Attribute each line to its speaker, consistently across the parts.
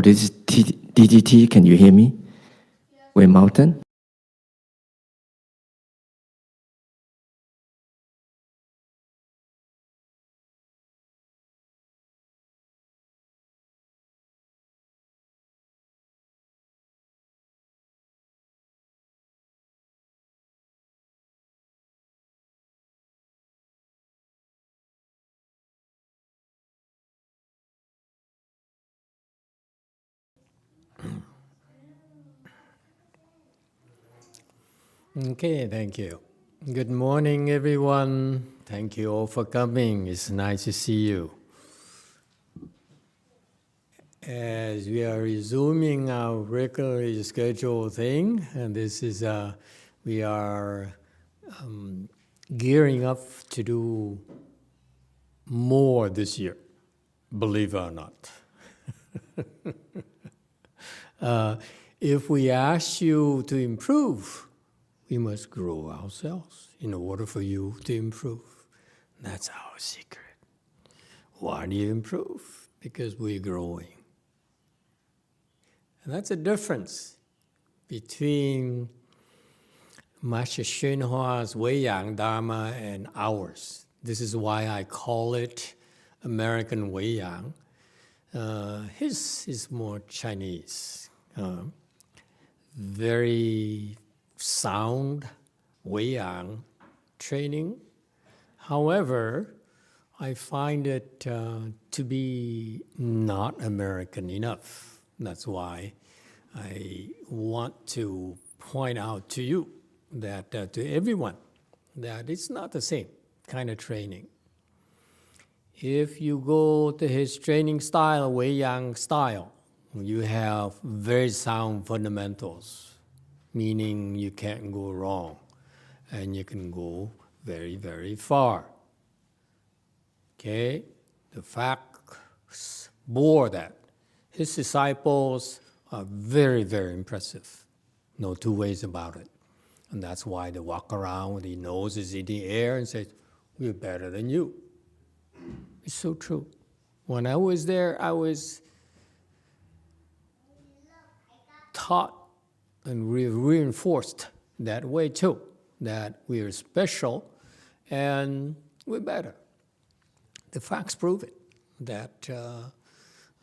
Speaker 1: this is DGT. Can you hear me? Wei Mountain.
Speaker 2: Okay, thank you. Good morning, everyone. Thank you all for coming. It's nice to see you. As we are resuming our regularly scheduled thing, and this is we are gearing up to do more this year, believe it or not. If we ask you to improve, we must grow ourselves in order for you to improve. That's our secret. Why do you improve? Because we're growing. And that's a difference between Master Hsuan Hua's Wei Yang Dharma and ours. This is why I call it American Wei Yang. His is more Chinese. Very sound Wei Yang training. However, I find it to be not American enough. That's why I want to point out to you that to everyone that it's not the same kind of training. If you go to his training style, Wei Yang style, you have very sound fundamentals, meaning you can't go wrong, and you can go very, very far. Okay? The facts bore that. His disciples are very, very impressive. No two ways about it. And that's why they walk around with their noses in the air and say, we're better than you. It's so true. When I was there, I was taught and reinforced that way too, that we are special and we're better. The facts prove it, that a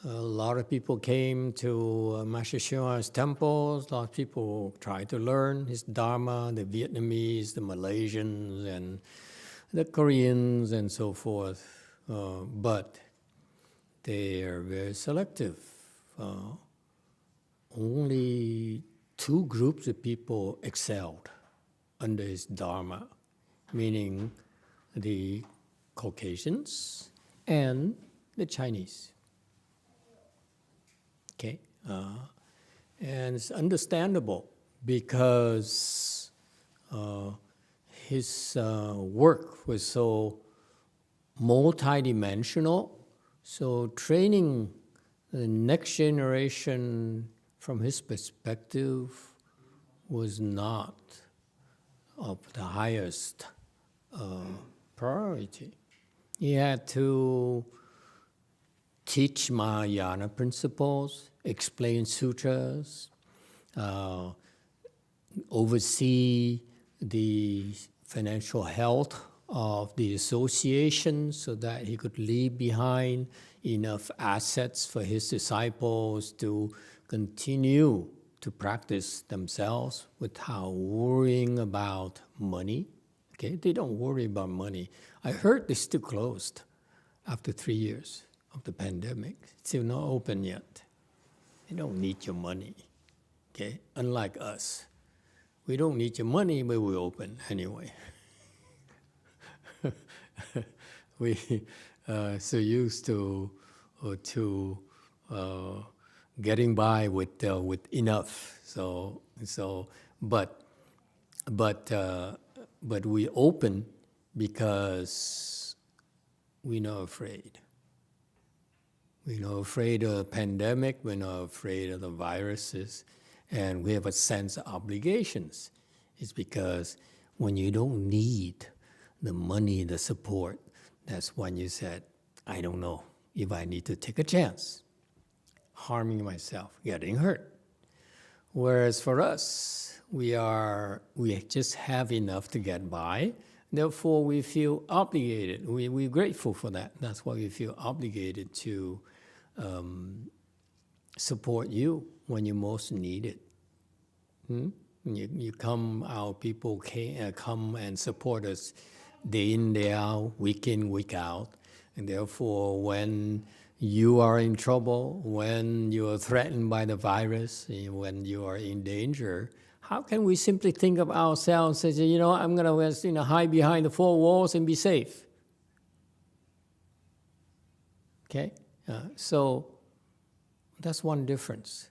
Speaker 2: lot of people came to Master Hsuan Hua's temples, a lot of people tried to learn his Dharma, the Vietnamese, the Malaysians, and the Koreans, and so forth, but they are very selective. Only two groups of people excelled under his Dharma, meaning the Caucasians and the Chinese. Okay, and it's understandable because his work was so multidimensional, so training the next generation from his perspective was not of the highest priority. He had to teach Mahayana principles, explain sutras, oversee the financial health of the association so that he could leave behind enough assets for his disciples to continue to practice themselves without worrying about money. Okay, they don't worry about money. I heard they're still closed after 3 years of the pandemic. It's still not open yet. They don't need your money. Okay, unlike us, we don't need your money, but we're open anyway. We so used to getting by with enough. But we open because we're not afraid. We're not afraid of the pandemic. We're not afraid of the viruses, and we have a sense of obligations. It's because when you don't need the money, the support, that's when you said, I don't know if I need to take a chance. harming myself, getting hurt. Whereas for us, we just have enough to get by. Therefore, we feel obligated. We're grateful for that. That's why we feel obligated to support you when you most need it. You come, our people come and support us day in, day out, week in, week out. And therefore, when you are in trouble, when you are threatened by the virus, when you are in danger, how can we simply think of ourselves as, I'm going to hide behind the four walls and be safe? Okay? So that's one difference.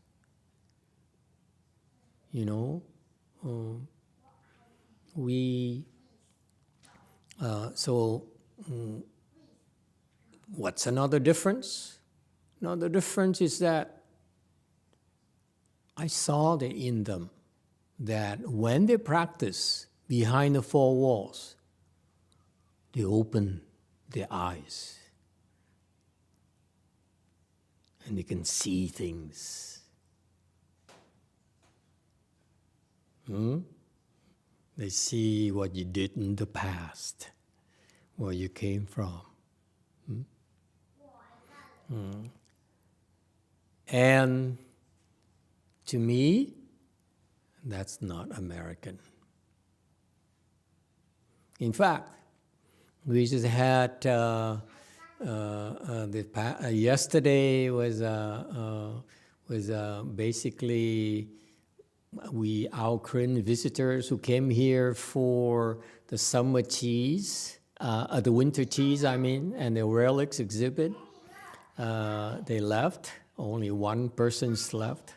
Speaker 2: What's another difference? Another difference is that I saw that in them, that when they practice behind the four walls, they open their eyes and they can see things. They see what you did in the past, where you came from. And to me, that's not American. In fact, we just had yesterday was basically our Korean visitors who came here for the summer cheese, the winter cheese, and the relics exhibit. They left. Only one person's left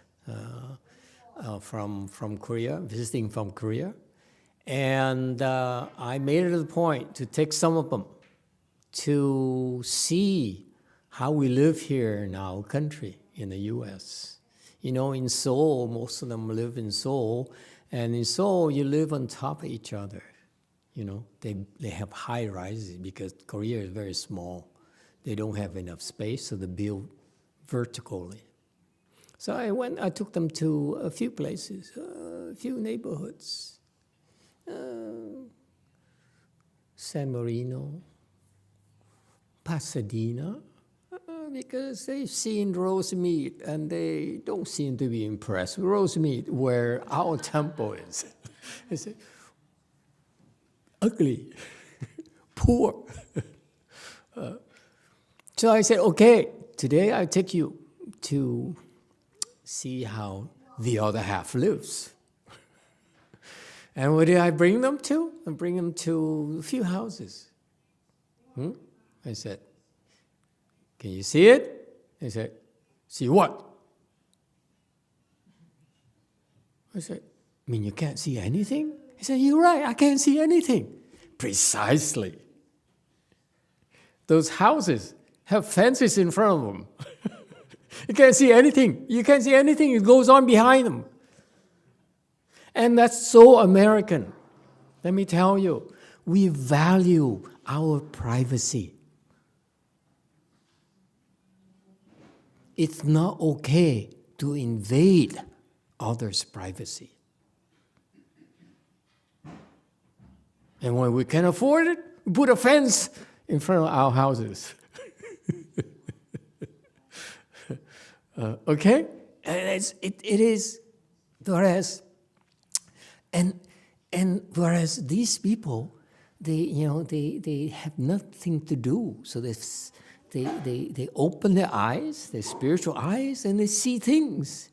Speaker 2: from Korea, visiting from Korea. And I made it a point to take some of them to see how we live here in our country, in the U.S. In Seoul, most of them live in Seoul. And in Seoul, you live on top of each other. They have high rises because Korea is very small. They don't have enough space, so they build vertically. So I took them to a few places, a few neighborhoods. San Marino, Pasadena, because they've seen roast meat and they don't seem to be impressed with roast meat where our temple is. It's ugly, poor. So I said, okay, today I take you to see how the other half lives. And where did I bring them to? I bring them to a few houses. I said, can you see it? They said, see what? I said, you can't see anything? He said, you're right, I can't see anything. Precisely. Those houses have fences in front of them. You can't see anything. You can't see anything. It goes on behind them. And that's so American. Let me tell you, we value our privacy. It's not okay to invade others' privacy. And when we can afford it, we put a fence in front of our houses. Okay? And it is, whereas these people, they have nothing to do. So they open their eyes, their spiritual eyes, and they see things.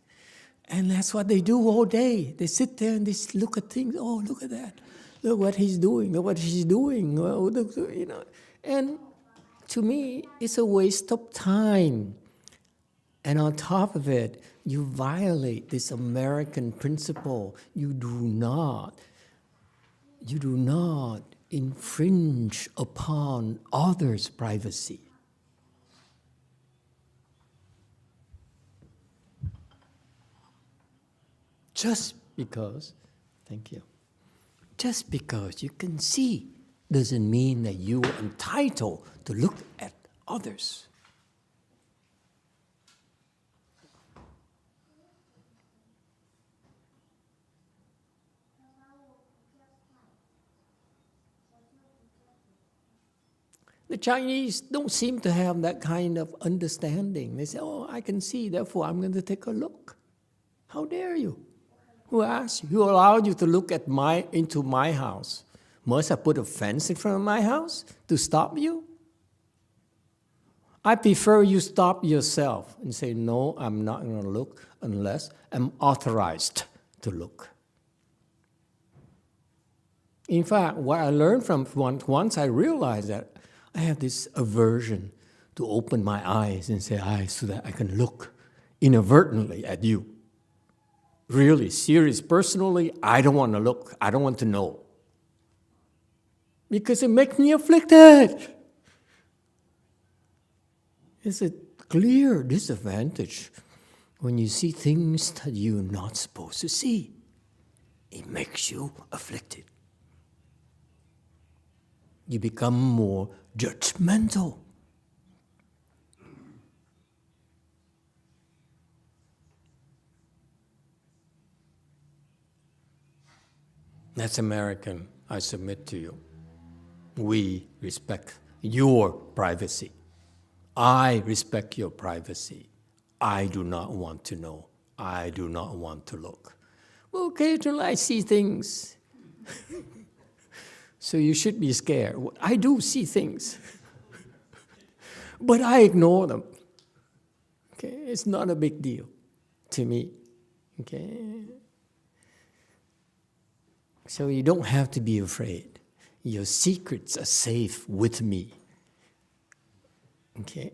Speaker 2: And that's what they do all day. They sit there and they look at things. Oh, look at that. Look what he's doing. Look what she's doing. And to me, it's a waste of time. And on top of it, you violate this American principle. You do not infringe upon others' privacy. Just because you can see doesn't mean that you are entitled to look at others. Chinese don't seem to have that kind of understanding. They say, oh, I can see, therefore I'm going to take a look. How dare you? Who asked you? Who allowed you to look at into my house? Must I put a fence in front of my house to stop you? I prefer you stop yourself and say, no, I'm not going to look unless I'm authorized to look. In fact, what I learned from once I realized that I have this aversion to open my eyes and say, so that I can look inadvertently at you. Really, serious, personally, I don't want to look. I don't want to know. Because it makes me afflicted. It's a clear disadvantage when you see things that you're not supposed to see. It makes you afflicted. You become more judgmental. That's American, I submit to you. We respect your privacy. I respect your privacy. I do not want to know. I do not want to look. Well, occasionally I see things. So you should be scared. I do see things. But I ignore them. Okay? It's not a big deal to me. Okay? So you don't have to be afraid. Your secrets are safe with me. Okay?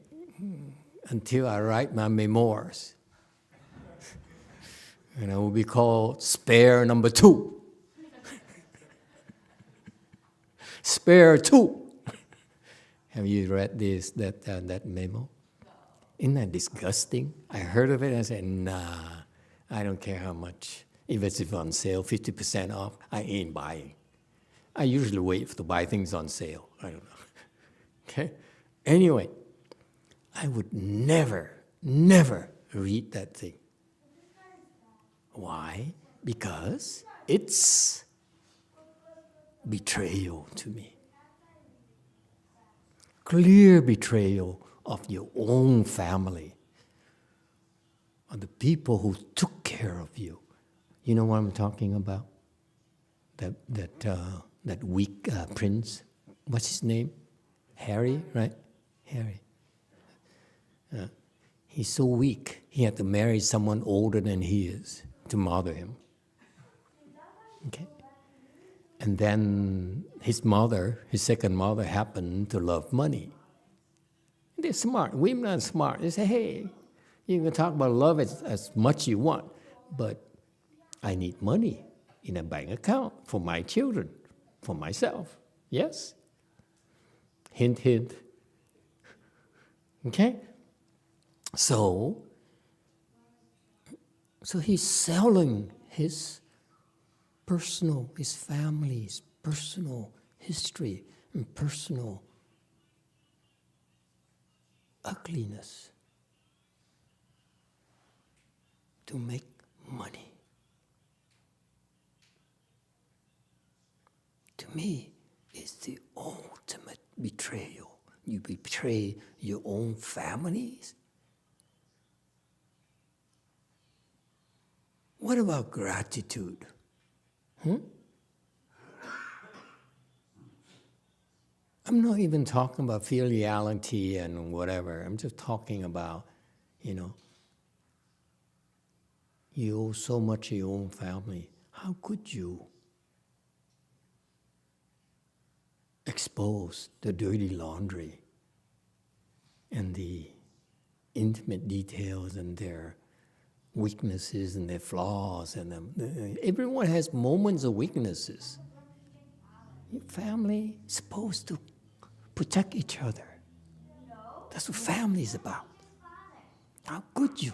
Speaker 2: Until I write my memoirs. And I will be called Spare Number 2. Spare 2. Have you read that memo? Isn't that disgusting? I heard of it and I said, nah, I don't care how much. If it's on sale, 50% off, I ain't buying. I usually wait to buy things on sale. I don't know. Okay? Anyway, I would never read that thing. Why? Because it's betrayal to me. Clear betrayal of your own family, of the people who took care of you. You know what I'm talking about? That weak prince. What's his name? Harry, right? Harry. He's so weak. He had to marry someone older than he is to mother him. Okay. And then his mother, his second mother, happened to love money. They're smart. Women are smart. They say, hey, you can talk about love as much as you want, but I need money in a bank account for my children, for myself. Yes? Hint, hint. Okay? So he's selling his family's personal history and personal ugliness to make money. To me, it's the ultimate betrayal. You betray your own families. What about gratitude? I'm not even talking about filiality and whatever. I'm just talking about, you owe so much to your own family. How could you expose the dirty laundry and the intimate details and their weaknesses and their flaws, and everyone has moments of weaknesses. Your family is supposed to protect each other. That's what family is about. How could you?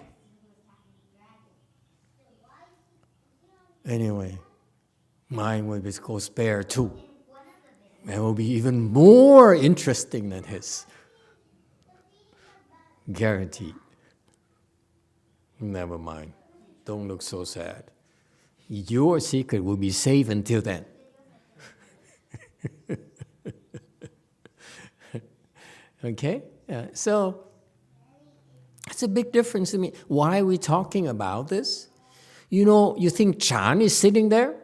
Speaker 2: Anyway, mine will be called Spare 2. It will be even more interesting than his. Guaranteed. Never mind. Don't look so sad. Your secret will be safe until then. Okay? So it's a big difference to me. Why are we talking about this? You know, you think Chan is sitting there?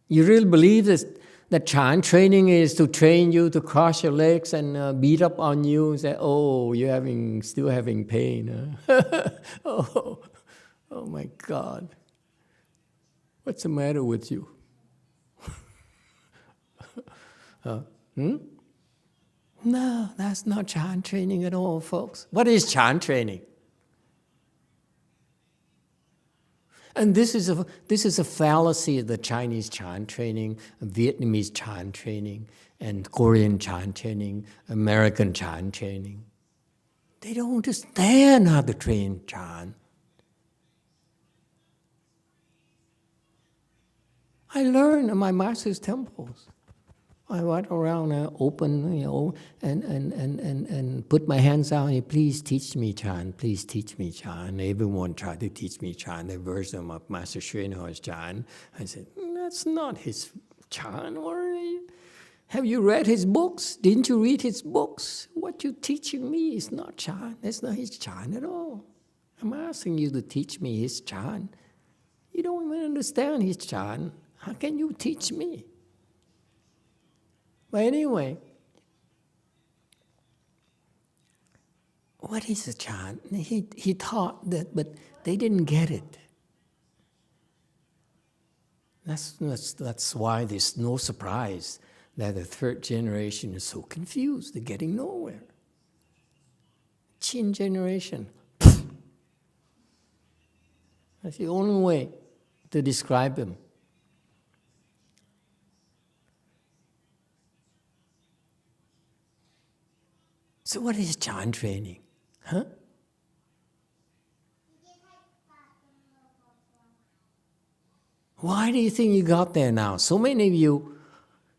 Speaker 2: You really believe that Chan training is to train you to cross your legs and beat up on you and say, oh, you're still having pain. Huh? oh my God. What's the matter with you? No, that's not Chan training at all, folks. What is Chan training? And this is a fallacy of the Chinese Chan training, Vietnamese Chan training, and Korean Chan training, American Chan training. They don't understand how to train Chan. I learned in my master's temples. I went around open, and put my hands out and please teach me Chan, please teach me Chan. Everyone tried to teach me Chan, the version of Master Xuanhua's Chan. I said, that's not his Chan. Have you read his books? Didn't you read his books? What you're teaching me is not Chan. That's not his Chan at all. I'm asking you to teach me his Chan. You don't even understand his Chan. How can you teach me? But anyway, what is a Chan? He taught that, but they didn't get it. That's why there's no surprise that the third generation is so confused. They're getting nowhere. Qin generation. That's the only way to describe him. So what is Chan training? Huh? Why do you think you got there now? So many of you,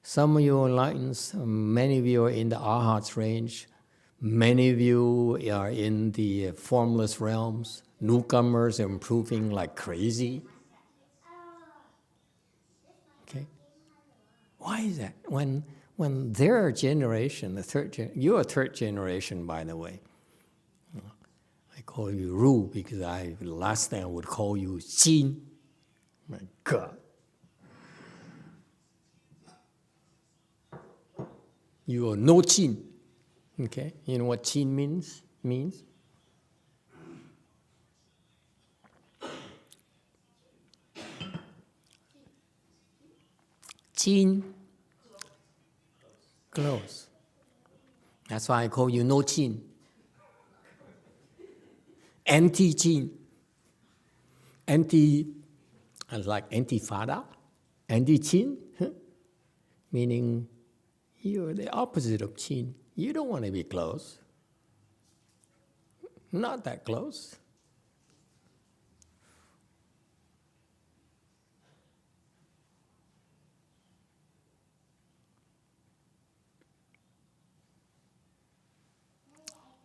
Speaker 2: some of you are enlightened, many of you are in the Arhats range, many of you are in the formless realms, newcomers are improving like crazy. Okay? Why is that? When their generation, you're a third generation, by the way. I call you Ru because last thing I would call you Qin. My God. You are no Qin. Okay? You know what Qin means? Qin. Close. That's why I call you no Qin. Anti-Qin. Like antifada. Anti-Qin. Meaning you're the opposite of Qin. You don't want to be close. Not that close.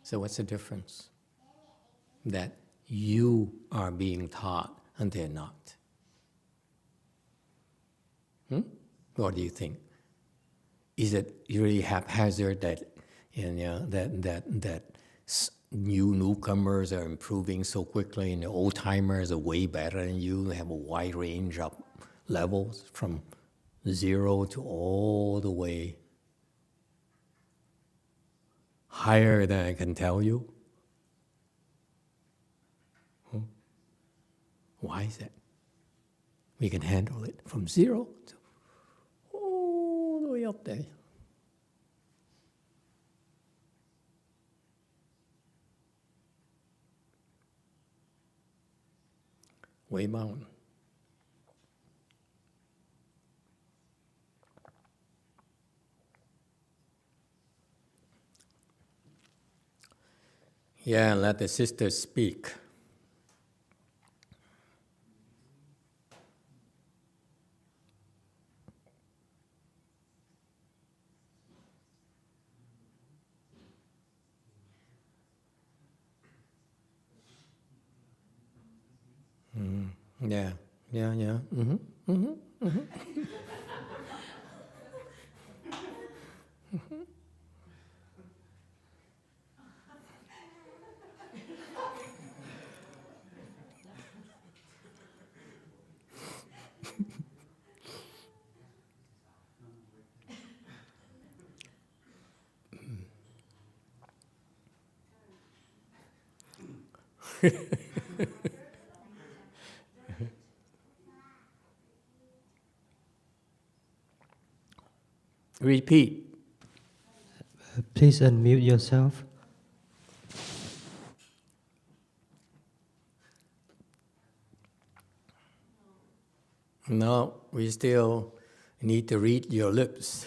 Speaker 2: So what's the difference? That you are being taught and they're not. What do you think? Is it really haphazard that that newcomers are improving so quickly and the old timers are way better than you? They have a wide range of levels from 0 to all the way higher than I can tell you? Why is that? We can handle it from 0 to all the way up there. Way mountain. Yeah, let the sisters speak. Yeah. Mm-hmm. Mm-hmm. Mm-hmm. Repeat.
Speaker 3: Please unmute yourself.
Speaker 2: No, we still need to read your lips.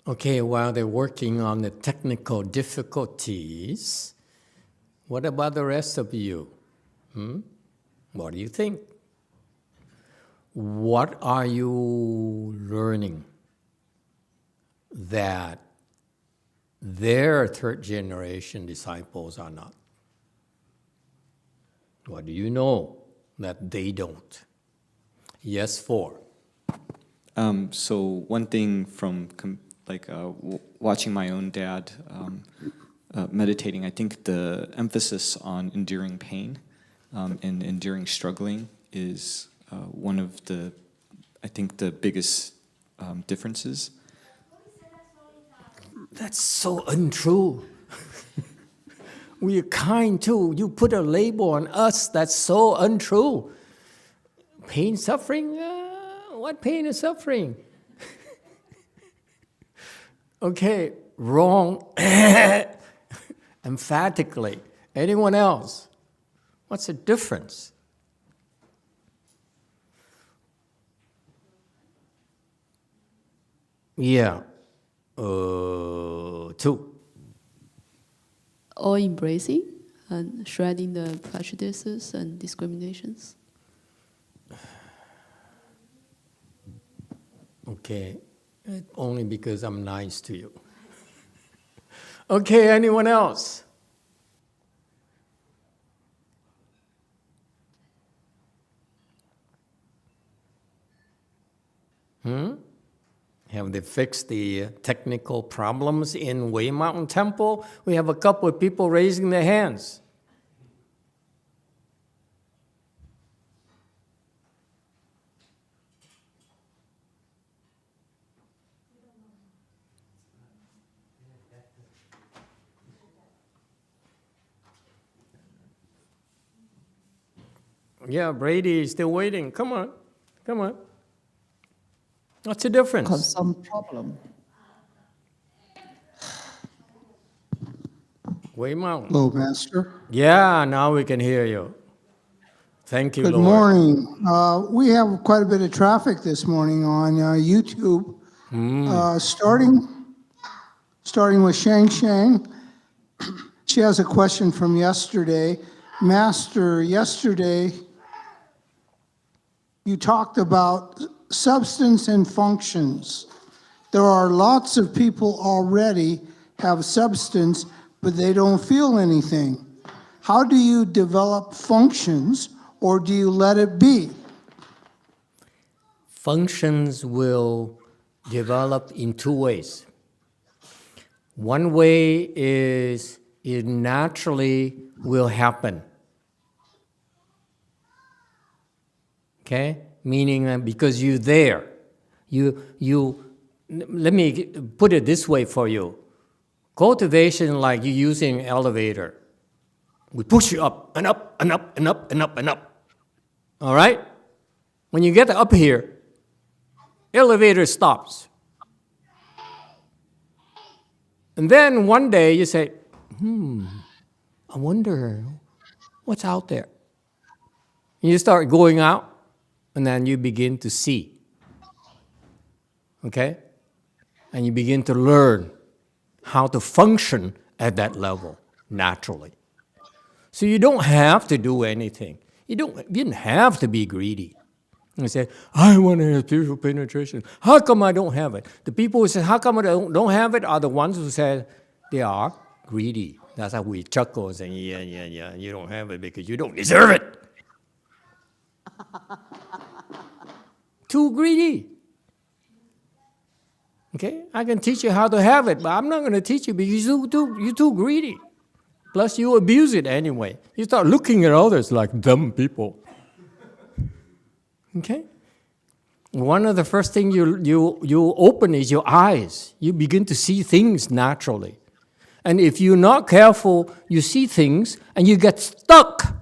Speaker 2: Okay, while they're working on the technical difficulties, what about the rest of you? What do you think? What are you learning that their third generation disciples are not? What do you know that they don't? Yes, 4.
Speaker 4: So one thing from watching my own dad meditating, I think the emphasis on enduring pain and enduring struggling is one of the biggest differences.
Speaker 2: That's so untrue. We are kind too. You put a label on us, that's so untrue. Pain, suffering? What pain and suffering? Okay, wrong. Emphatically. Anyone else? What's the difference? Yeah. 2.
Speaker 5: All embracing and shredding the prejudices and discriminations.
Speaker 2: Okay, only because I'm nice to you. Okay, anyone else? Have they fixed the technical problems in Wei Mountain Temple? We have a couple of people raising their hands. Yeah, Brady is still waiting. Come on, come on. What's the difference?
Speaker 6: Got some problem.
Speaker 2: Wei Mountain.
Speaker 6: Hello, Master.
Speaker 2: Yeah, now we can hear you. Thank you,
Speaker 6: Good
Speaker 2: Lord.
Speaker 6: morning. We have quite a bit of traffic this morning on YouTube. Starting with Shang Shang. She has a question from yesterday. Master, yesterday you talked about substance and functions. There are lots of people already have substance, but they don't feel anything. How do you develop functions, or do you let it be?
Speaker 2: Functions will develop in 2 ways. One way is it naturally will happen. Okay? Meaning because you're there. Let me put it this way for you. Cultivation like you're using an elevator. We push you up and up and up and up and up and up. All right? When you get up here, elevator stops. And then one day you say, I wonder what's out there. And you start going out, and then you begin to see. Okay? And you begin to learn how to function at that level naturally. So you don't have to do anything. You didn't have to be greedy. And say, I want to have spiritual penetration. How come I don't have it? The people who say, how come I don't have it are the ones who say they are greedy. That's how we chuckle and say, yeah, you don't have it because you don't deserve it. Too greedy. Okay, I can teach you how to have it, but I'm not going to teach you because you're too greedy. Plus, you abuse it anyway. You start looking at others like dumb people. Okay? One of the first things you open is your eyes. You begin to see things naturally. And if you're not careful, you see things and you get stuck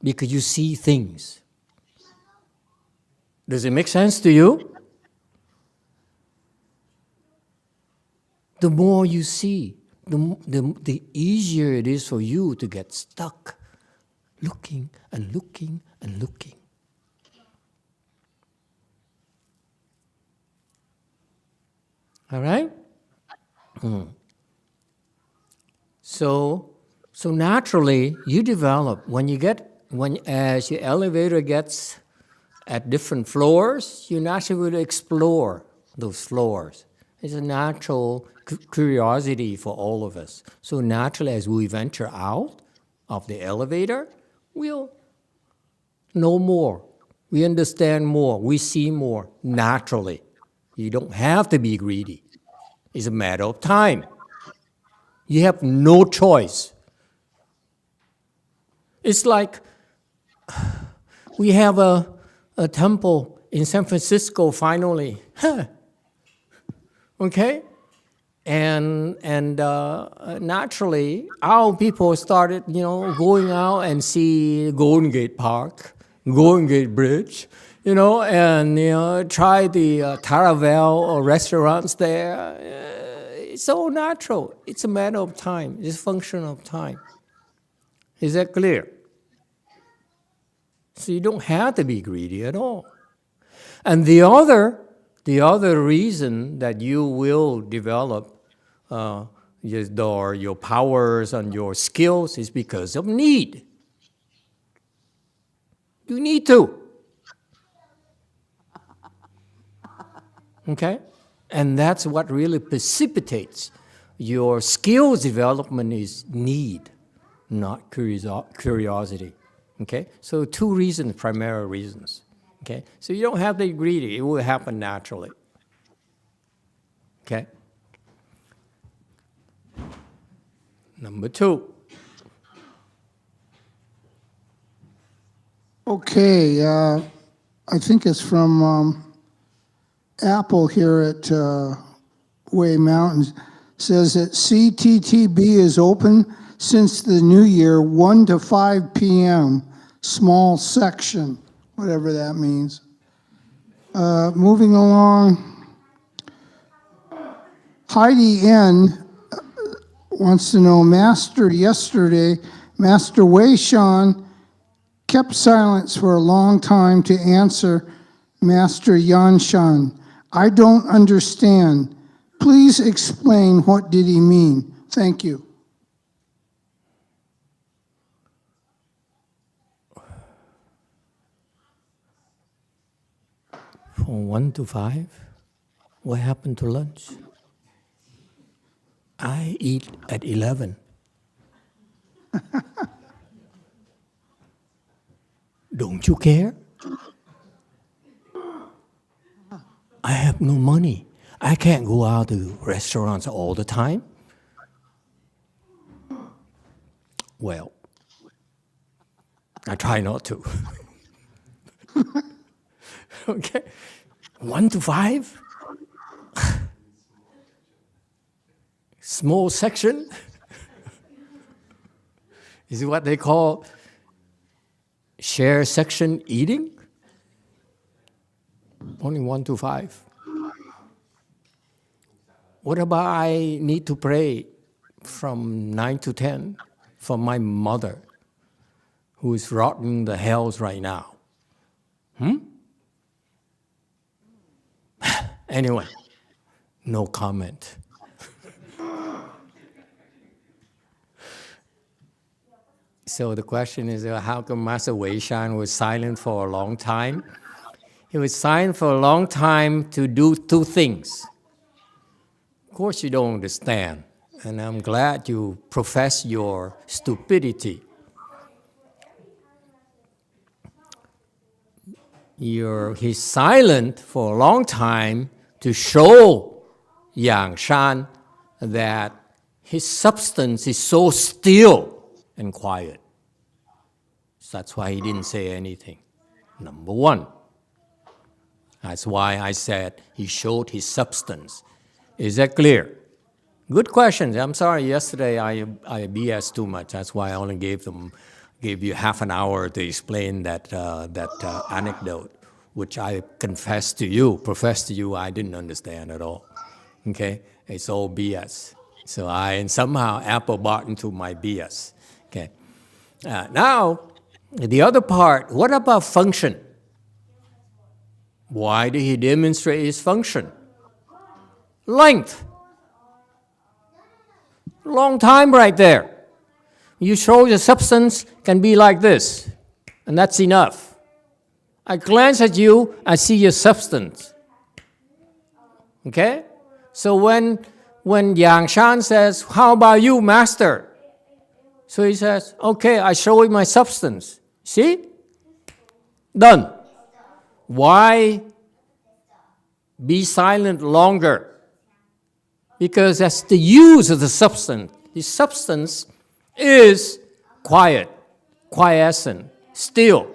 Speaker 2: because you see things. Does it make sense to you? The more you see, the easier it is for you to get stuck, looking and looking and looking. All right? So naturally, you develop, as your elevator gets at different floors, you naturally will explore those floors. It's a natural curiosity for all of us. So naturally, as we venture out of the elevator, we'll know more. We understand more. We see more naturally. You don't have to be greedy. It's a matter of time. You have no choice. It's like we have a temple in San Francisco finally. Okay? And naturally, our people started, going out and see Golden Gate Park, Golden Gate Bridge, and try the Caravelle restaurants there. It's all natural. It's a matter of time. It's a function of time. Is that clear? So you don't have to be greedy at all. And the other reason that you will develop your powers and your skills is because of need. You need to. Okay? And that's what really precipitates your skills development is need, not curiosity. Okay? So two reasons, primary reasons. Okay? So you don't have to be greedy. It will happen naturally. Okay? Number 2.
Speaker 6: Okay, I think it's from Apple here at Way Mountains. Says that CTTB is open since the new year, 1 to 5 p.m., small section, whatever that means. Moving along, Heidi N. wants to know, Master Wei Shan kept silence for a long time to answer Master Yan Shan. I don't understand. Please explain what did he mean. Thank you.
Speaker 2: From 1 to 5? What happened to lunch? I eat at 11. Don't you care? I have no money. I can't go out to restaurants all the time. Well, I try not to. Okay? 1 to 5? Small section? Is it what they call share section eating? Only 1 to 5. What about I need to pray from 9 to 10 for my mother, who is rotting the hells right now? Anyway, no comment. So the question is, how come Master Wei Shan was silent for a long time? He was silent for a long time to do 2 things. Of course you don't understand, and I'm glad you profess your stupidity. He's silent for a long time to show Yang Shan that his substance is so still and quiet. So that's why he didn't say anything. Number one. That's why I said he showed his substance. Is that clear? Good questions. I'm sorry, yesterday I BS too much. That's why I only gave you half an hour to explain that anecdote, which I profess to you, I didn't understand at all. Okay? It's all BS. So and somehow Apple bought into my BS. Okay? Now, the other part, what about function? Why did he demonstrate his function? Length. Long time right there. You show the substance can be like this, and that's enough. I glance at you, I see your substance. Okay? So when Yang Shan says, how about you, master? So he says, okay, I show you my substance. See? Done. Why be silent longer? Because that's the use of the substance. The substance is quiet, quiescent, still,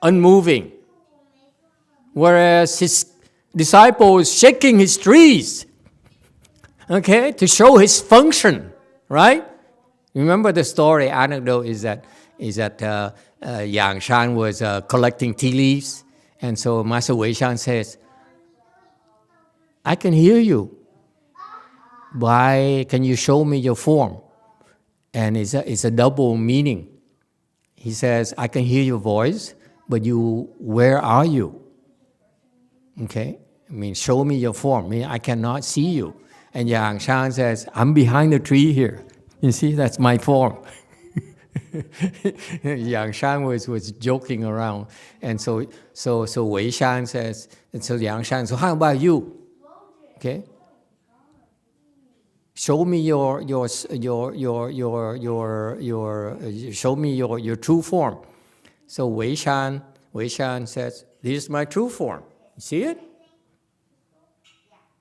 Speaker 2: unmoving. Whereas his disciple is shaking his trees, okay, to show his function, right? Remember the story, anecdote is that Yang Shan was collecting tea leaves, and so Master Wei Shan says, I can hear you. Why can you show me your form? And it's a double meaning. He says, I can hear your voice, but where are you? Okay? I mean, show me your form. I mean, I cannot see you. And Yang Shan says, I'm behind the tree here. You see, that's my form. Yang Shan was joking around. And so Wei Shan says, and so Yang Shan, so how about you? Okay? Show me your show me your true form. So Wei Shan says, this is my true form. You see it?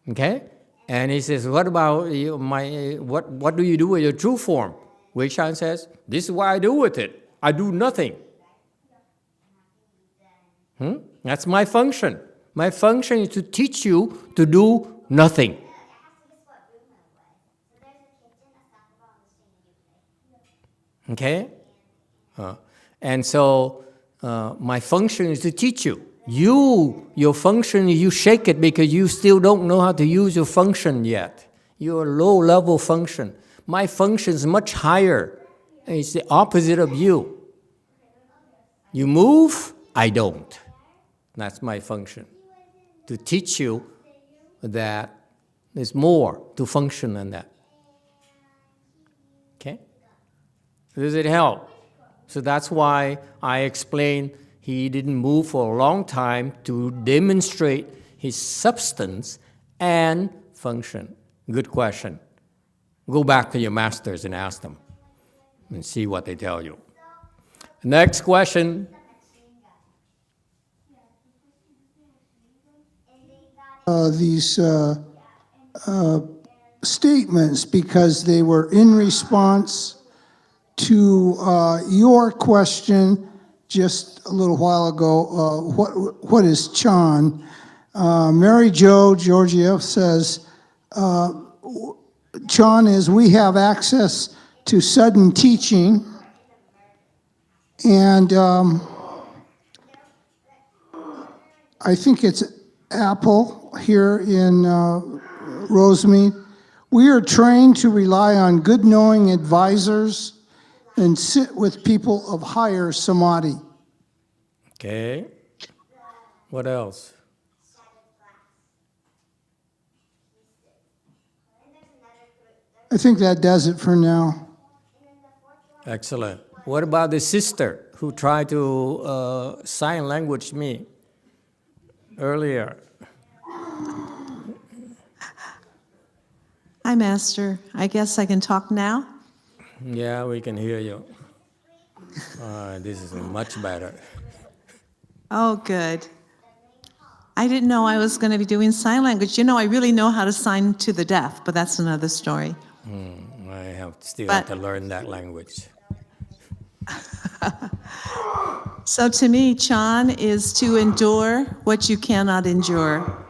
Speaker 2: Okay? And he says, what about you, what do you do with your true form? Wei Shan says, this is what I do with it. I do nothing. That's my function. My function is to teach you to do nothing. Okay? And so my function is to teach you. Your function, you shake it because you still don't know how to use your function yet. Your low-level function. My function is much higher. It's the opposite of you. You move, I don't. That's my function. To teach you that there's more to function than that. Okay? Does it help? So that's why I explained he didn't move for a long time to demonstrate his substance and function. Good question. Go back to your masters and ask them and see what they tell you. Next question.
Speaker 6: These statements, because they were in response to your question just a little while ago, what is Chan? Mary Jo Georgiev says, Chan is we have access to sudden teaching, and I think it's Apple here in Rosemead. We are trained to rely on good knowing advisors and sit with people of higher samadhi.
Speaker 2: Okay. What else?
Speaker 6: I think that does it for now.
Speaker 2: Excellent. What about the sister who tried to sign language me earlier?
Speaker 7: Hi, Master. I guess I can talk now?
Speaker 2: Yeah, we can hear you. This is much better.
Speaker 7: Oh, good. I didn't know I was going to be doing sign language. You know, I really know how to sign to the deaf, but that's another story.
Speaker 2: I still
Speaker 7: But-
Speaker 2: have to learn that language.
Speaker 7: So to me, Chan is to endure what you cannot endure.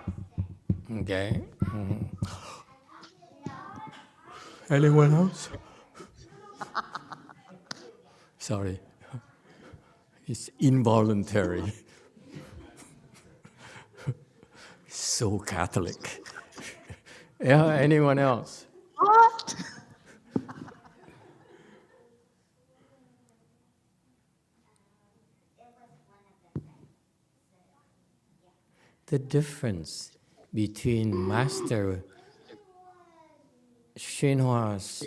Speaker 2: Okay. Anyone else? Sorry. It's involuntary. So Catholic. Yeah, anyone else?
Speaker 7: What?
Speaker 2: The difference between Master Xinhua's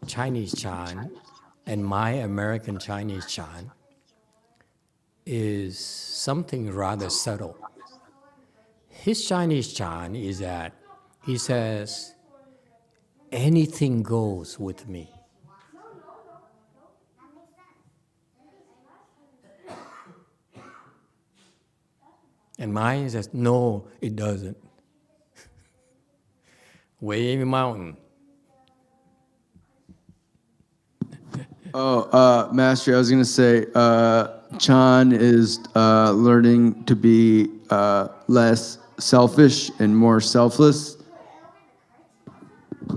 Speaker 2: Chinese Chan and my American Chinese Chan is something rather subtle. His Chinese Chan is that he says, anything goes with me. And mine says, no, it doesn't. Way mountain.
Speaker 8: Oh, Master, I was going to say, Chan is learning to be less selfish and more selfless.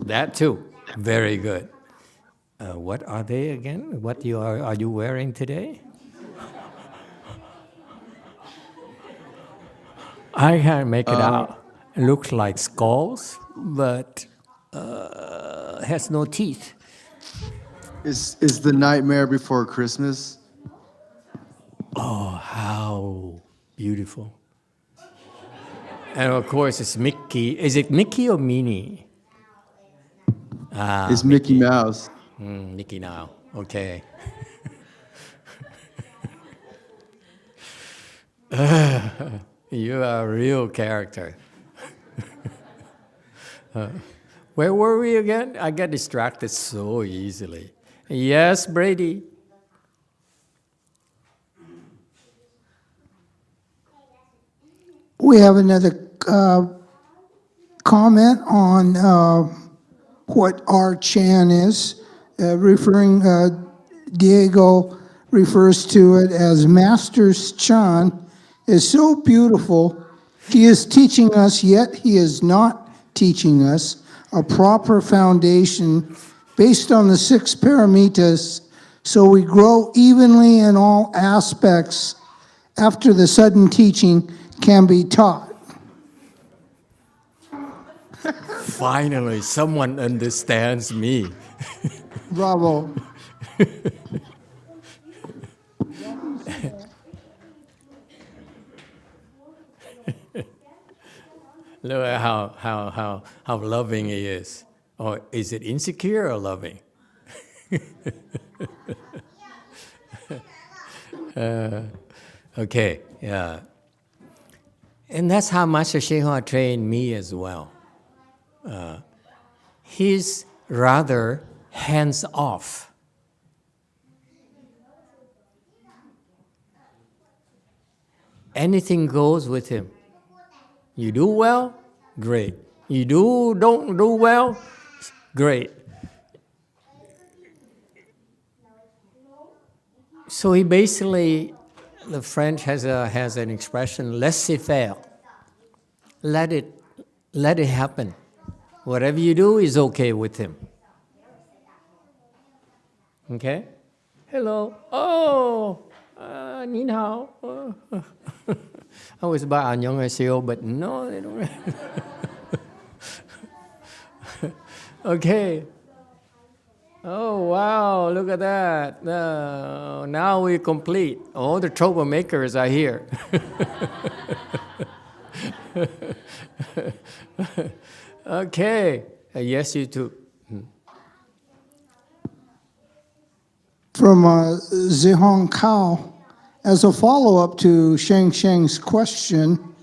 Speaker 2: That too. Very good. What are they again? What are you wearing today? I can't make it out. It looks like skulls, but has no teeth.
Speaker 8: Is the Nightmare Before Christmas?
Speaker 2: Oh, how beautiful. And of course, it's Mickey. Is it Mickey or Minnie?
Speaker 8: It's Mickey Mouse.
Speaker 2: Mickey now. Okay. You are a real character. Where were we again? I get distracted so easily. Yes, Brady.
Speaker 6: We have another comment on what our Chan is, referring, Diego refers to it as Master's Chan is so beautiful. He is teaching us, yet he is not teaching us, a proper foundation based on the 6 paramitas, so we grow evenly in all aspects after the sudden teaching can be taught.
Speaker 2: Finally, someone understands me.
Speaker 6: Bravo.
Speaker 2: Look at how loving he is. Or is it insecure or loving? Okay, yeah. And that's how Master Xinhua trained me as well. He's rather hands-off. Anything goes with him. You do well, great. You don't do well, great. So he basically, the French has an expression, laissez-faire. Let it happen. Whatever you do is okay with him. Okay? Hello. Oh, 您好. I was about 안녕하세요, but no, they don't. Okay. Oh, wow, look at that. Now we're complete. All the troublemakers are here. Okay. Yes, you too.
Speaker 6: From Zihong Kao, as a follow-up to Sheng Sheng's question,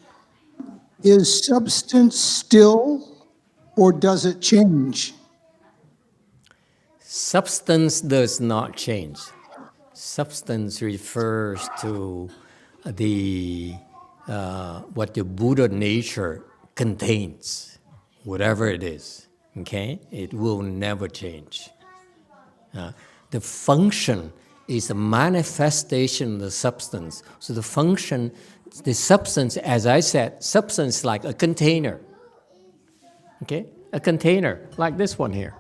Speaker 6: is substance still or does it change?
Speaker 2: Substance does not change. Substance refers to the what the Buddha nature contains, whatever it is, okay? It will never change. The function is a manifestation of the substance. So the function, the substance, as I said, substance is like a container, okay? A container, like this one here,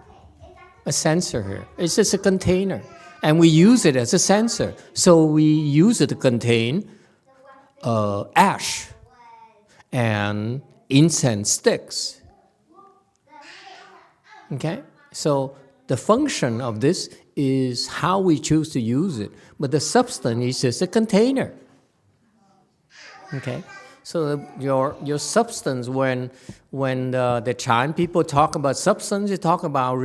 Speaker 2: a sensor here. It's just a container, and we use it as a sensor. So we use it to contain ash and incense sticks. Okay? So the function of this is how we choose to use it. But the substance is just a container. Okay? So your substance, when the Chan people talk about substance, they talk about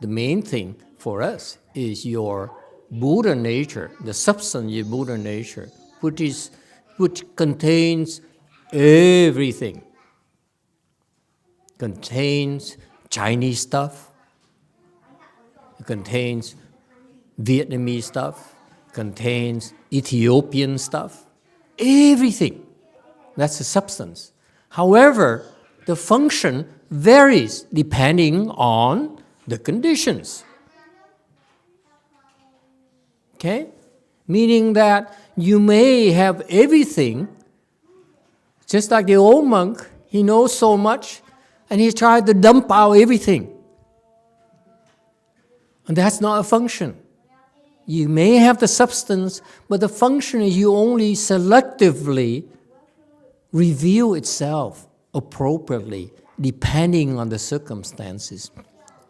Speaker 2: the main thing for us is your Buddha nature, the substance is Buddha nature, which contains everything. Contains Chinese stuff, it contains Vietnamese stuff, contains Ethiopian stuff, everything. That's the substance. However, the function varies depending on the conditions. Okay? Meaning that you may have everything, just like the old monk, he knows so much, and he tried to dump out everything. And that's not a function. You may have the substance, but the function is you only selectively reveal itself appropriately, depending on the circumstances.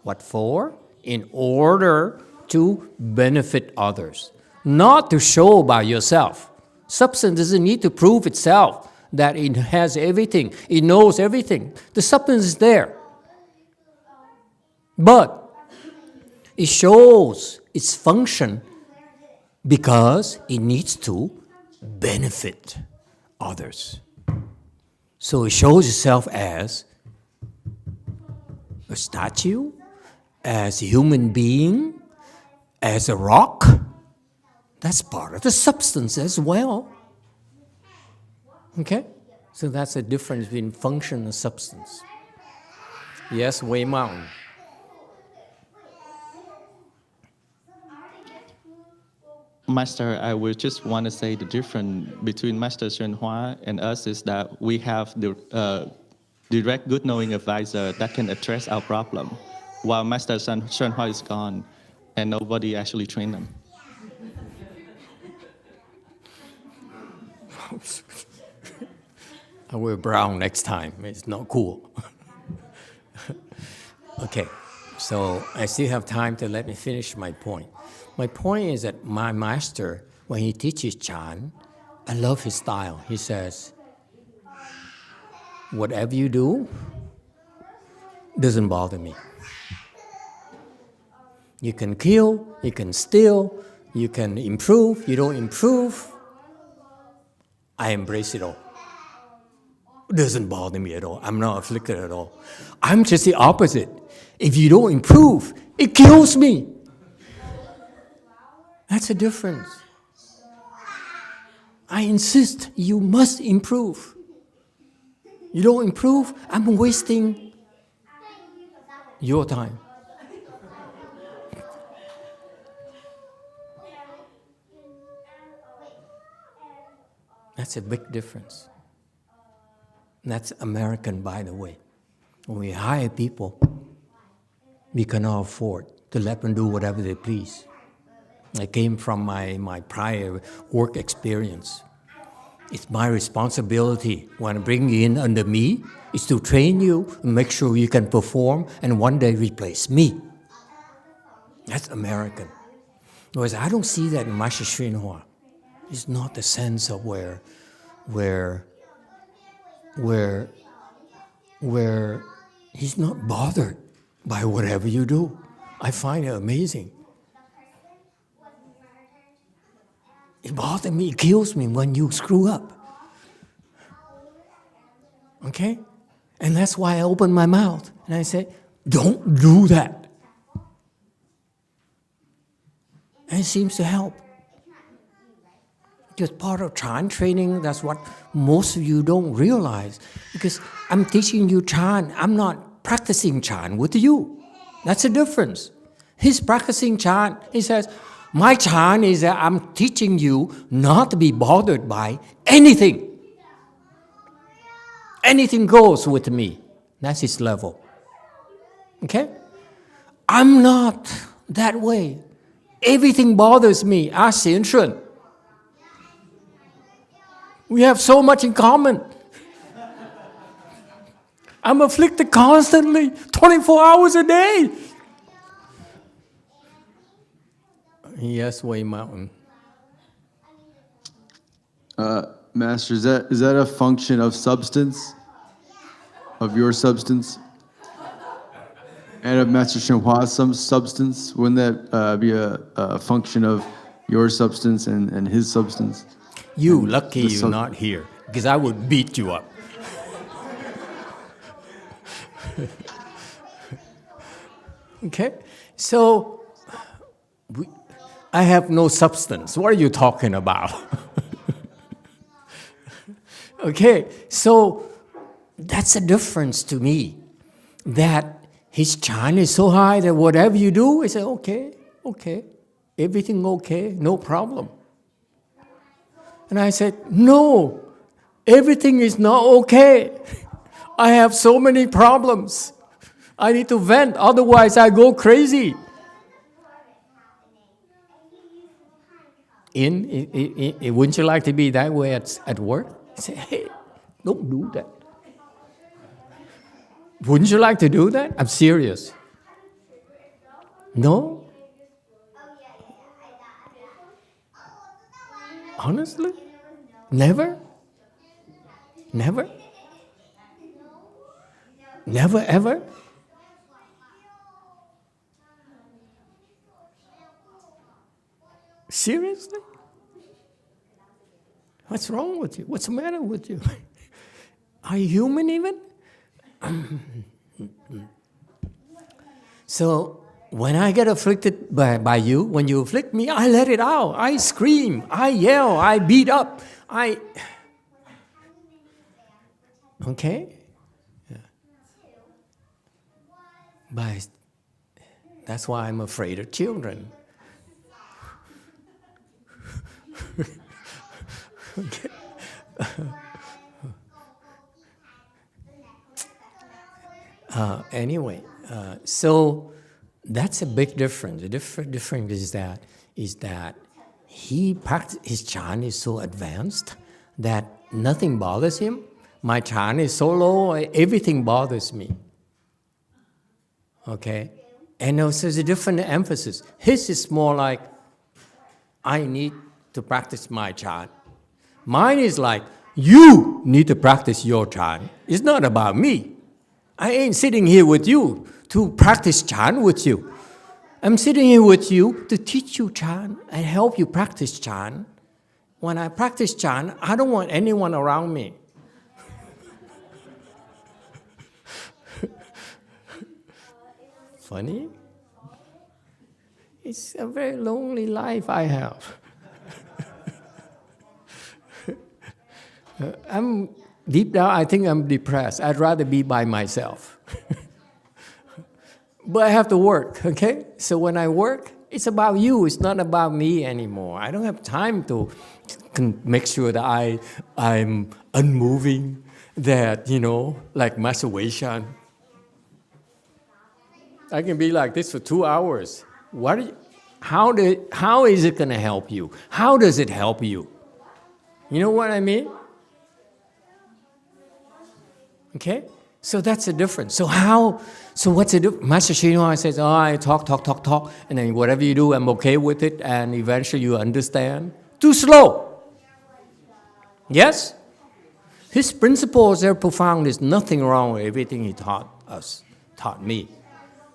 Speaker 2: What for? In order to benefit others, not to show by yourself. Substance doesn't need to prove itself that it has everything, it knows everything. The substance is there. But it shows its function because it needs to benefit others. So it shows itself as a statue, as a human being, as a rock. That's part of the substance as well. Okay? So that's the difference between function and substance. Yes, Wei Mountain.
Speaker 9: Master, I would just want to say the difference between Master Xuan Hua and us is that we have the direct good knowing advisor that can address our problem, while Master Xuan Hua is gone and nobody actually trained them.
Speaker 2: I wear brown next time. It's not cool. Okay, so I still have time to let me finish my point. My point is that my master, when he teaches Chan, I love his style. He says, whatever you do doesn't bother me. You can kill, you can steal, you can improve, you don't improve. I embrace it all. It doesn't bother me at all. I'm not afflicted at all. I'm just the opposite. If you don't improve, it kills me. That's the difference. I insist you must improve. You don't improve, I'm wasting your time. That's a big difference. That's American, by the way. When we hire people, we cannot afford to let them do whatever they please. I came from my prior work experience. It's my responsibility when I bring you in under me is to train you and make sure you can perform and one day replace me. That's American. Whereas I don't see that in Master Xuan Hua. It's not the sense of where he's not bothered by whatever you do. I find it amazing. It bothers me, it kills me when you screw up. Okay? And that's why I open my mouth and I say, don't do that. And it seems to help. Because part of Chan training, that's what most of you don't realize. Because I'm teaching you Chan, I'm not practicing Chan with you. That's the difference. He's practicing Chan. He says, my Chan is that I'm teaching you not to be bothered by anything. Anything goes with me. That's his level. Okay? I'm not that way. Everything bothers me. Ask Xian Shun. We have so much in common. I'm afflicted constantly, 24 hours a day. Yes, Wei Mountain.
Speaker 8: Master, is that a function of substance? Of your substance? And of Master Shenhua's some substance? Wouldn't that be a function of your substance and his substance?
Speaker 2: You lucky you're not here, because I would beat you up. Okay? So, I have no substance. What are you talking about? Okay, so that's a difference to me. That his Chan is so high that whatever you do, he says, okay, everything okay, no problem. And I said, no, everything is not okay. I have so many problems. I need to vent, otherwise I go crazy. Wouldn't you like to be that way at work? I say, hey, don't do that. Wouldn't you like to do that? I'm serious. No? Honestly? Never? Never? Never ever? Seriously? What's wrong with you? What's the matter with you? Are you human even? So, when I get afflicted by you, when you afflict me, I let it out. I scream, I yell, I beat up, Okay? Yeah. But that's why I'm afraid of children. Okay. Anyway, so that's a big difference. The difference is that his Chan is so advanced that nothing bothers him. My Chan is so low, everything bothers me. Okay? And also there's a different emphasis. His is more like, I need to practice my Chan. Mine is like, you need to practice your Chan. It's not about me. I ain't sitting here with you to practice Chan with you. I'm sitting here with you to teach you Chan and help you practice Chan. When I practice Chan, I don't want anyone around me. Funny? It's a very lonely life I have. Deep down, I think I'm depressed. I'd rather be by myself. But I have to work, okay? So when I work, it's about you. It's not about me anymore. I don't have time to make sure that I'm unmoving, that, like Master Wei Shan. I can be like this for 2 hours. How is it going to help you? How does it help you? You know what I mean? Okay? So that's the difference. So what's the difference? Master Shinhua says, I talk, and then whatever you do, I'm okay with it, and eventually you understand. Too slow. Yes? His principles are profound. There's nothing wrong with everything he taught me.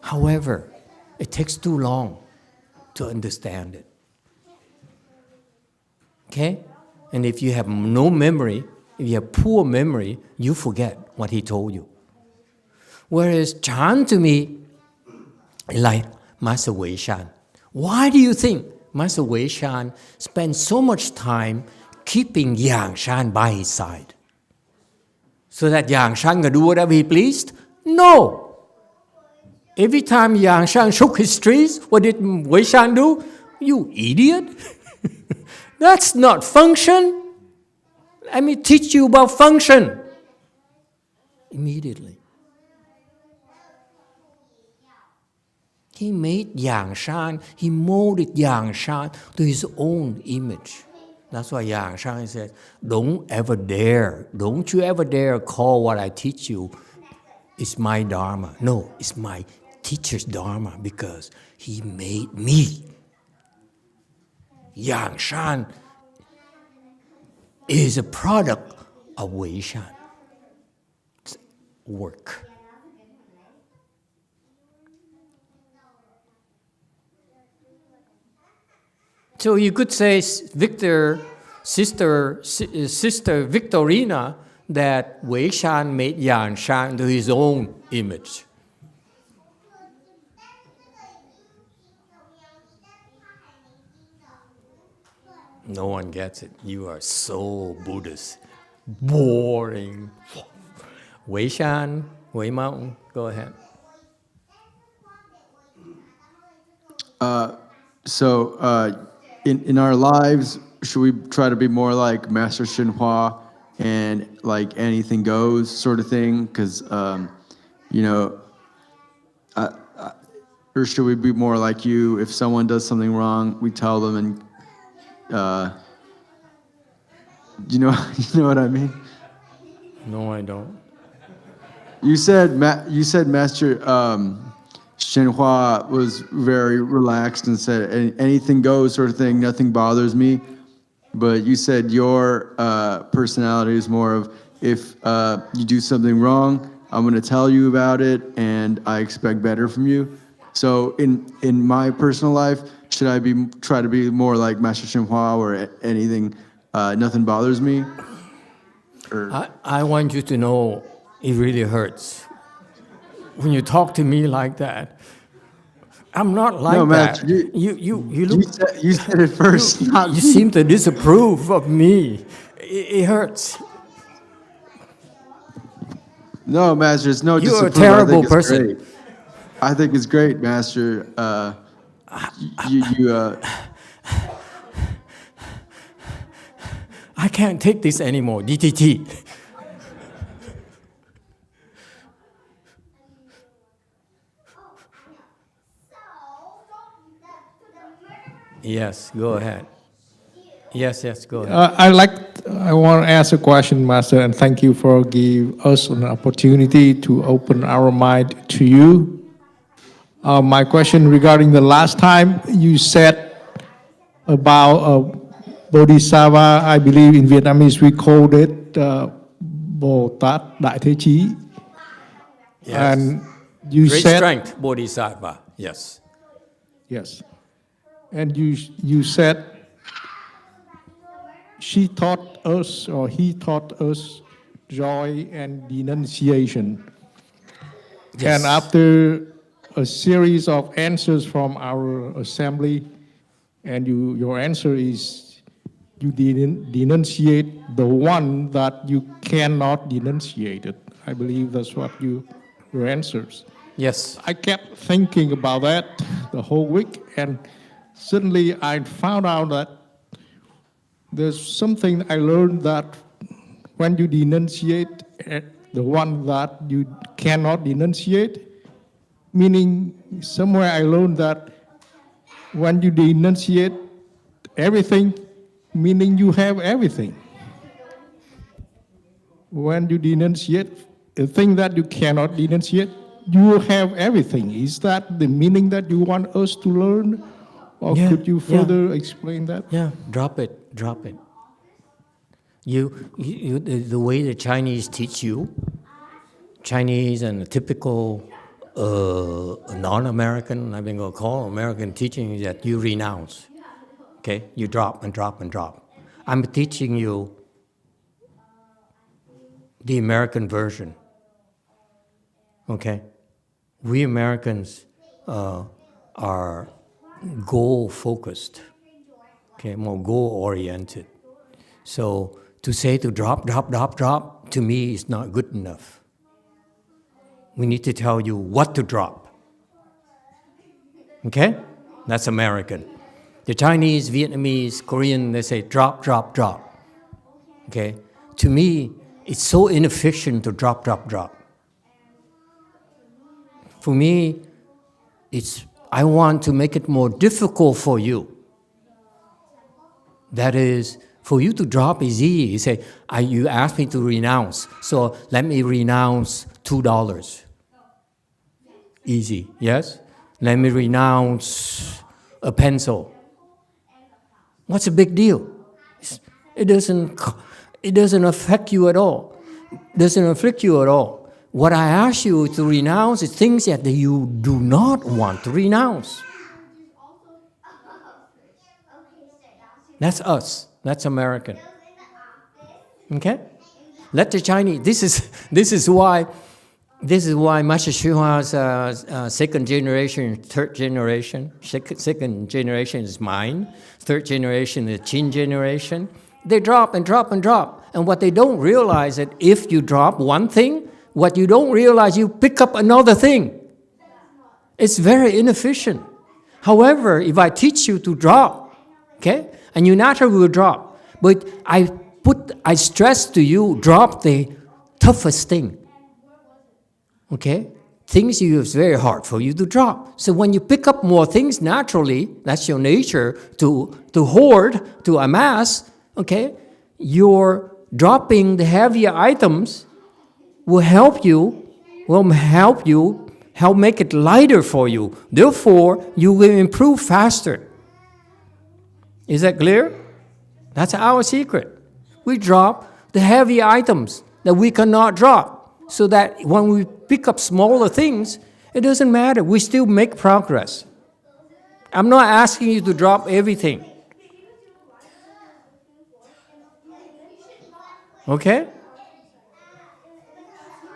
Speaker 2: However, it takes too long to understand it. Okay? And if you have no memory, if you have poor memory, you forget what he told you. Whereas Chan to me, like Master Wei Shan. Why do you think Master Wei Shan spends so much time keeping Yang Shan by his side. So that Yang Shan can do whatever he pleased? No. Every time Yang Shan shook his trees, what did Wei Shan do? You idiot. That's not function. Let me teach you about function. Immediately. He made Yang Shan, he molded Yang Shan to his own image. That's why Yang Shan says, don't you ever dare call what I teach you, it's my Dharma. No, it's my teacher's Dharma because he made me. Yang Shan is a product of Wei Shan's work. So you could say Sister Victorina, that Wei Shan made Yang Shan to his own image. No one gets it. You are so Buddhist. Boring. Wei Shan, Wei Mountain, go ahead.
Speaker 8: In our lives, should we try to be more like Master Shenhua and like anything goes sort of thing? Because, or should we be more like you? If someone does something wrong, we tell them, and you know what I mean?
Speaker 2: No, I don't.
Speaker 8: You said Master Shenhua was very relaxed and said anything goes sort of thing, nothing bothers me. But you said your personality is more of, if you do something wrong, I'm going to tell you about it and I expect better from you. So in my personal life, should I try to be more like Master Shenhua, or anything, nothing bothers me? Or
Speaker 2: I want you to know it really hurts when you talk to me like that. I'm not like
Speaker 8: no,
Speaker 2: that.
Speaker 8: Master,
Speaker 2: You
Speaker 8: said it first.
Speaker 2: you seem to disapprove of me. It hurts.
Speaker 8: No, Master, it's no
Speaker 2: You're a
Speaker 8: disapproval.
Speaker 2: terrible person.
Speaker 8: Great. I think it's great, Master.
Speaker 2: I can't take this anymore. DTT. Yes, go ahead. Yes, go ahead.
Speaker 10: I want to ask a question, Master, and thank you for giving us an opportunity to open our mind to you. My question regarding the last time you said about Bodhisattva, I believe in Vietnamese we called it Bồ Tát Đại Thế Chí.
Speaker 2: Yes.
Speaker 10: And you
Speaker 2: Great
Speaker 10: said,
Speaker 2: strength, Bodhisattva. Yes.
Speaker 10: yes, and you said she taught us, or he taught us, joy and denunciation.
Speaker 2: Yes.
Speaker 10: And after a series of answers from our assembly, and your answer is you denunciate the one that you cannot denunciate it. I believe that's what your answers.
Speaker 2: Yes.
Speaker 10: I kept thinking about that the whole week, and suddenly I found out that there's something I learned, that when you denunciate the one that you cannot denunciate, meaning somewhere I learned that when you denunciate everything, meaning you have everything. When you denunciate a thing that you cannot denunciate, you have everything. Is that the meaning that you want us to learn? Or could you further explain that?
Speaker 2: Yeah, drop it. The way the Chinese teach you, Chinese and the typical non-American, I've been going to call American teaching, is that you renounce. Okay, you drop and drop and drop. I'm teaching you the American version. Okay, we Americans are goal-focused. Okay, more goal-oriented. So to say to drop, to me is not good enough. We need to tell you what to drop. Okay? That's American. The Chinese, Vietnamese, Korean, they say drop. Okay? To me, it's so inefficient to drop. For me, I want to make it more difficult for you. That is, for you to drop is easy. You say, you asked me to renounce, so let me renounce $2. Easy, yes? Let me renounce a pencil. What's the big deal? It doesn't affect you at all. Doesn't afflict you at all. What I ask you to renounce is things that you do not want to renounce. That's us. That's American. Okay? Let the Chinese. This is why Master Hsü Hua's second generation, third generation. Second generation is mine. Third generation is Qin generation. They drop. And what they don't realize is that if you drop one thing, what you don't realize, you pick up another thing. It's very inefficient. However, if I teach you to drop, okay, and you naturally will drop, but I stress to you, drop the toughest thing. Okay? Things it's very hard for you to drop. So when you pick up more things naturally, that's your nature, to hoard, to amass, okay, you're dropping the heavier items will help make it lighter for you. Therefore, you will improve faster. Is that clear? That's our secret. We drop the heavy items that we cannot drop, so that when we pick up smaller things, it doesn't matter. We still make progress. I'm not asking you to drop everything. Okay?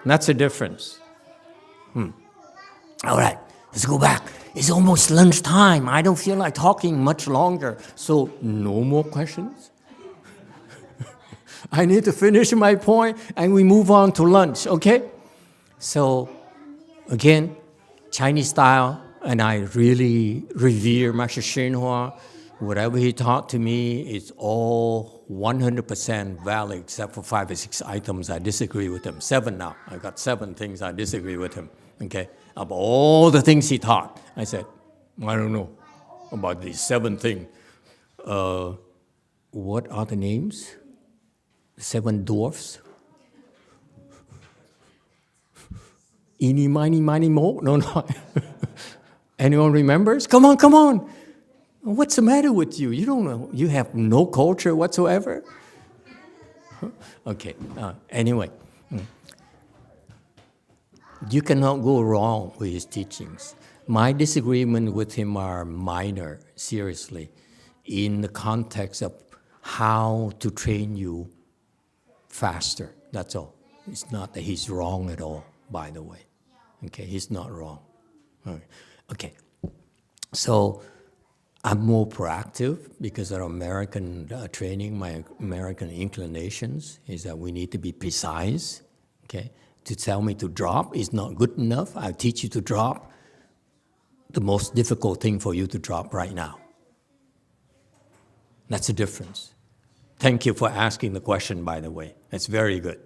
Speaker 2: That's the difference. All right, let's go back. It's almost lunchtime. I don't feel like talking much longer. So no more questions? I need to finish my point and we move on to lunch, okay? So again, Chinese style, and I really revere Master Hsü Hua. Whatever he taught to me is all 100% valid, except for 5 or 6 items I disagree with him. 7 now. I got 7 things I disagree with him. Okay? Of all the things he taught, I said, I don't know about these 7 things. What are the names? 7 dwarfs? Eeny, miny, miny, mo? No. Anyone remembers? Come on. What's the matter with you? You don't know. You have no culture whatsoever? Okay. Anyway. You cannot go wrong with his teachings. My disagreement with him are minor, seriously, in the context of how to train you faster. That's all. It's not that he's wrong at all, by the way. Okay, he's not wrong. Okay. So I'm more proactive because of American training, my American inclinations is that we need to be precise. Okay. To tell me to drop is not good enough. I'll teach you to drop the most difficult thing for you to drop right now. That's the difference. Thank you for asking the question, by the way. That's very good.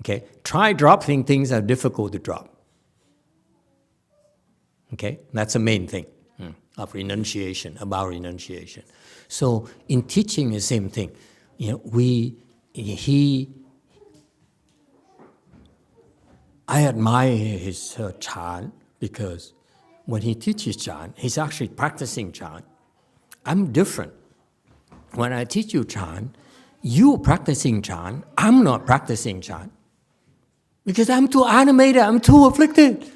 Speaker 2: Okay? Try dropping things that are difficult to drop. Okay? That's the main thing of renunciation, about renunciation. So in teaching, the same thing. You know, I admire his Chan because when he teaches Chan, he's actually practicing Chan. I'm different. When I teach you Chan, you're practicing Chan, I'm not practicing Chan. Because I'm too animated, I'm too afflicted.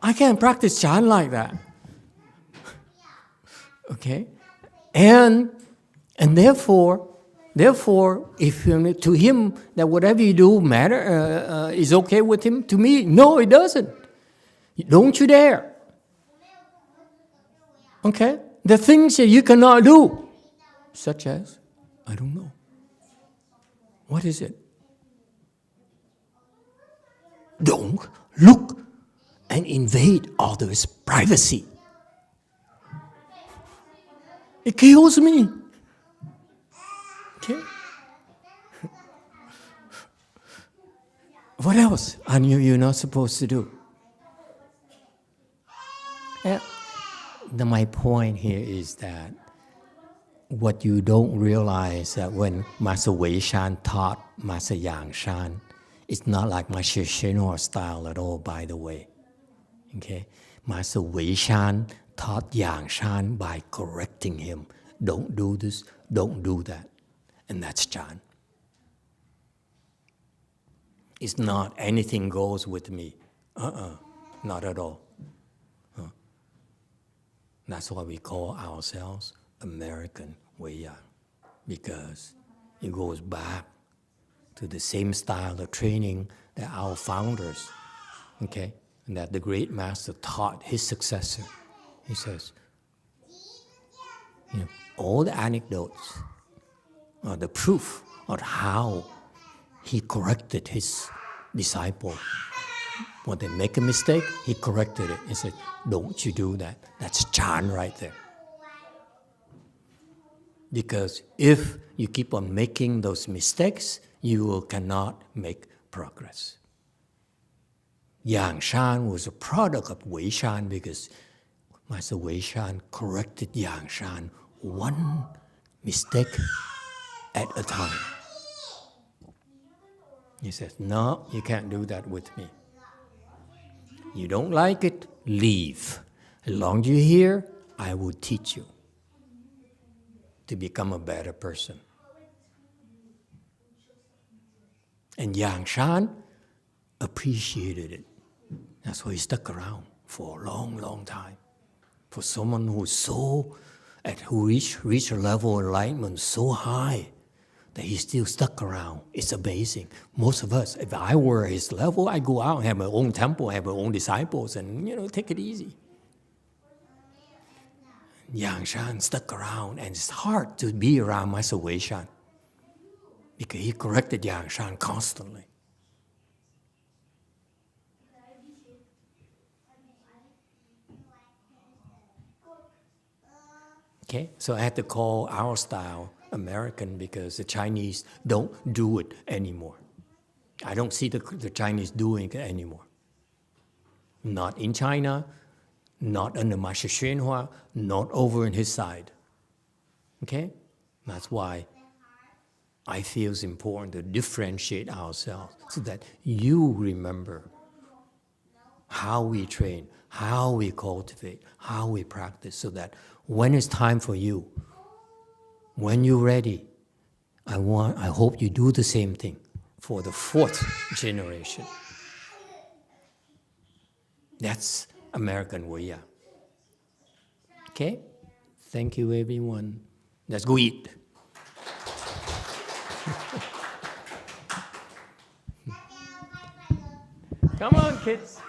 Speaker 2: I can't practice Chan like that. Okay? And therefore, if to him that whatever you do is okay with him, to me, no, it doesn't. Don't you dare. Okay? The things that you cannot do, such as I don't know. What is it? Don't look and invade others' privacy. It kills me. Okay? What else are you're not supposed to do? My point here is that what you don't realize that when Master Wei Shan taught Master Yang Shan, it's not like Master Shenhua style at all, by the way. Okay? Master Wei Shan taught Yang Shan by correcting him. Don't do this, don't do that. And that's Chan. It's not anything goes with me. Not at all. That's why we call ourselves American Wei Yang, because it goes back to the same style of training that our founders, okay, and that the great master taught his successor. He says, all the anecdotes are the proof of how he corrected his disciple. When they make a mistake, he corrected it. He said, don't you do that. That's Chan right there. Because if you keep on making those mistakes, you cannot make progress. Yang Shan was a product of Wei Shan because Master Wei Shan corrected Yang Shan one mistake at a time. He says, no, you can't do that with me. You don't like it, leave. As long as you're here, I will teach you to become a better person. And Yang Shan appreciated it. That's why he stuck around for a long, long time. For someone who's who reached a level of enlightenment so high that he still stuck around. It's amazing. Most of us, if I were at his level, I go out and have my own temple, have my own disciples, and take it easy. Yang Shan stuck around, and it's hard to be around Master Wei Shan because he corrected Yang Shan constantly. Okay, so I had to call our style American because the Chinese don't do it anymore. I don't see the Chinese doing it anymore. Not in China, not under Master Shenhua, not over in his side. Okay? That's why I feel it's important to differentiate ourselves so that you remember how we train, how we cultivate, how we practice, so that when it's time for you, when you're ready, I hope you do the same thing for the 4th generation. That's American Wei Yang. Okay? Thank you, everyone. Let's go eat. Come on, kids.